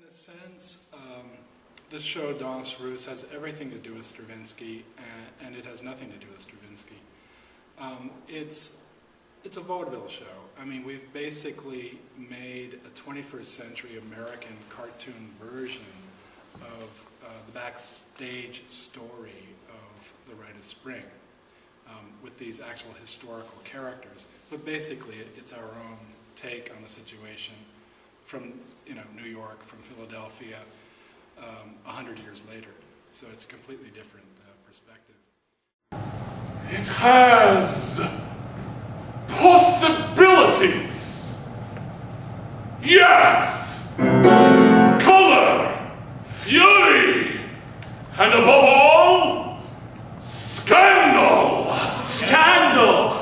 In a sense, this show, Danse Russe, has everything to do with Stravinsky, and it has nothing to do with Stravinsky. It's a vaudeville show. I mean, we've basically made a 21st century American cartoon version of the backstage story of The Rite of Spring, with these actual historical characters. But basically, it's our own take on the situation from New York, from Philadelphia, 100 years later. So it's a completely different perspective. It has possibilities. Yes! Color, fury, and above all, scandal! Scandal!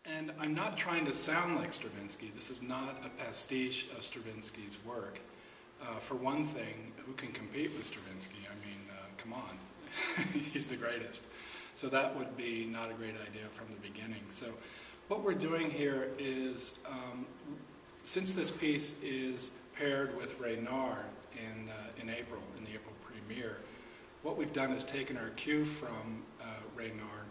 And I'm not trying to sound like Stravinsky. This is not a pastiche of Stravinsky's work. For one thing, who can compete with Stravinsky? I mean, come on. He's the greatest. So that would be not a great idea from the beginning. So what we're doing here is, since this piece is paired with Reynard in April, in the April premiere, what we've done is taken our cue from Reynard.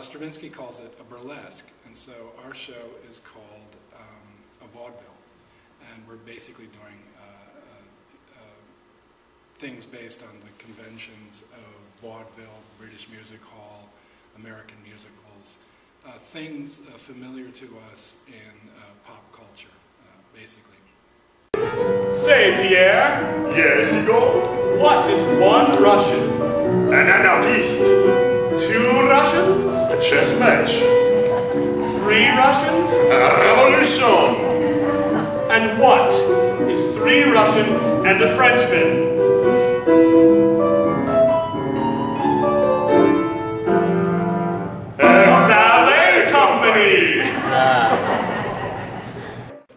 Stravinsky calls it a burlesque, and so our show is called a vaudeville, and we're basically doing things based on the conventions of vaudeville, British music hall, American musicals, things familiar to us in pop culture, basically. Say, Pierre. Yes, Igor? What is one Russian? An anarchist. 2 Russians? A chess match. 3 Russians? A revolution. And what is 3 Russians and a Frenchman? A ballet company!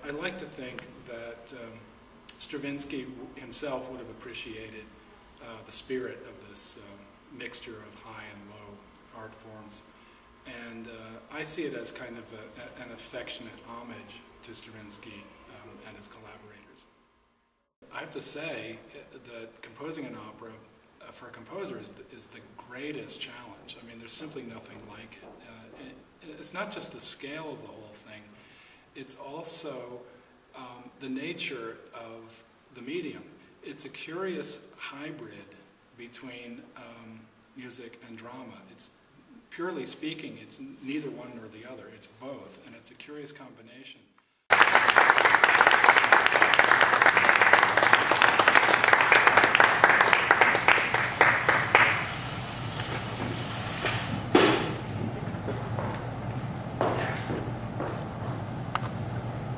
I like to think that Stravinsky himself would have appreciated the spirit of this mixture of high and low art forms. And I see it as kind of an affectionate homage to Stravinsky and his collaborators. I have to say that composing an opera for a composer is the greatest challenge. I mean, there's simply nothing like it. It's not just the scale of the whole thing, it's also the nature of the medium. It's a curious hybrid between music and drama. It's purely speaking, it's neither one nor the other. It's both, and it's a curious combination.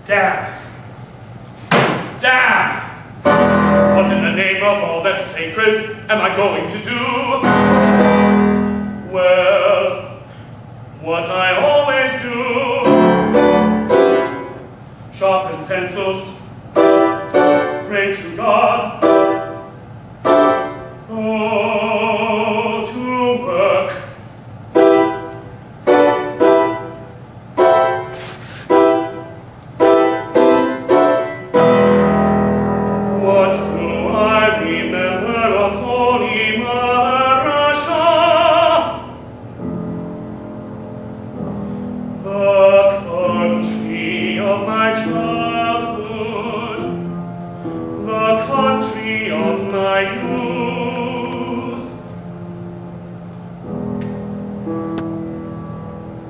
Damn! Damn! What in the name of all that's sacred am I going to do? Well, what I always do. Sharpen pencils, pray to God, go to work. What do I remember of Holy Mother Russia? The country of my childhood, the country of my youth.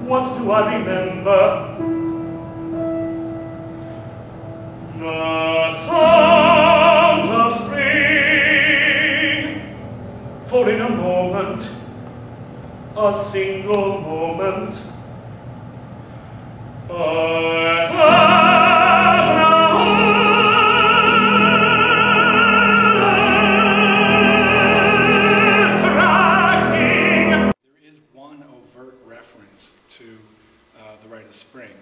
What do I remember? The sound of spring, for in a moment, a single moment, earth cracking. There is one overt reference to The Rite of Spring,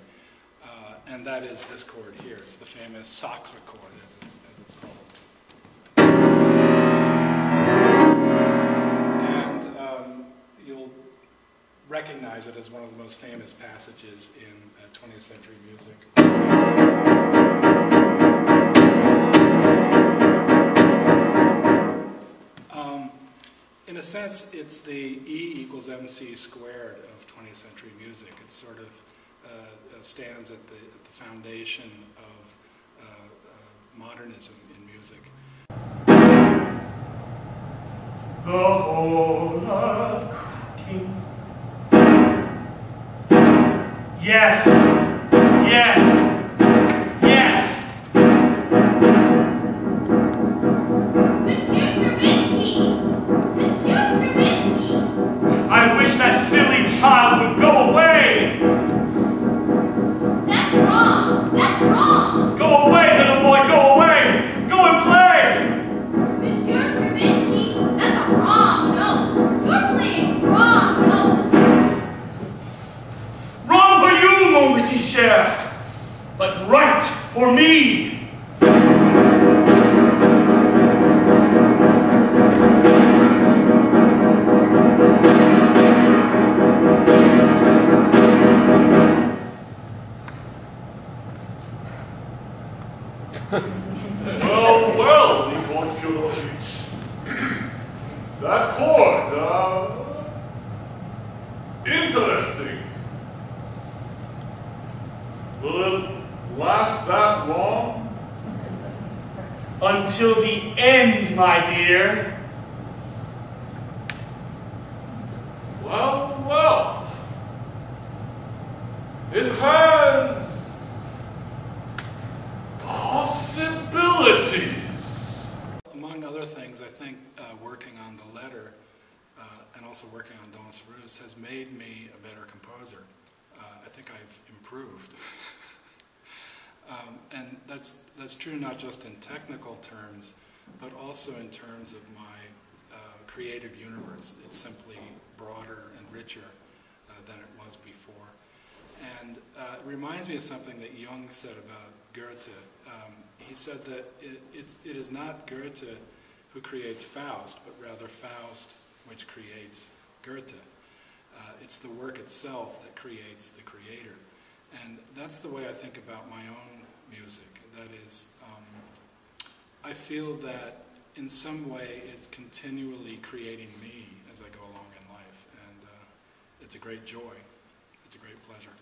and that is this chord here. It's the famous sacre chord, as it's called. And you'll recognize it as one of the most famous passages in 20th century music. in a sense, it's the E equals MC squared of 20th century music. It sort of stands at the foundation of modernism in music. The whole earth cracking. Yes, yes, yes. Monsieur Stravinsky! Monsieur Stravinsky! I wish that silly child would go away. That's wrong! That's wrong! Go away, little boy, go away. Go and play. Monsieur Stravinsky, that's a wrong note! You're playing wrong notes! Wrong for you, mon petit cher, but right for me. Well, Igor Fyodorovich. That chord, interesting. Will it last that long? Until the end, my dear. Well, well. It has possibilities. Among other things, I think working on the letter and also working on Danse Russe has made me a better composer. I think I've improved. And that's true not just in technical terms, but also in terms of my creative universe. It's simply broader and richer than it was before. And it reminds me of something that Jung said about Goethe. He said that it is not Goethe who creates Faust, but rather Faust which creates Goethe. It's the work itself that creates the creator. And that's the way I think about my own music. That is, I feel that in some way it's continually creating me as I go along in life. And it's a great joy. It's a great pleasure.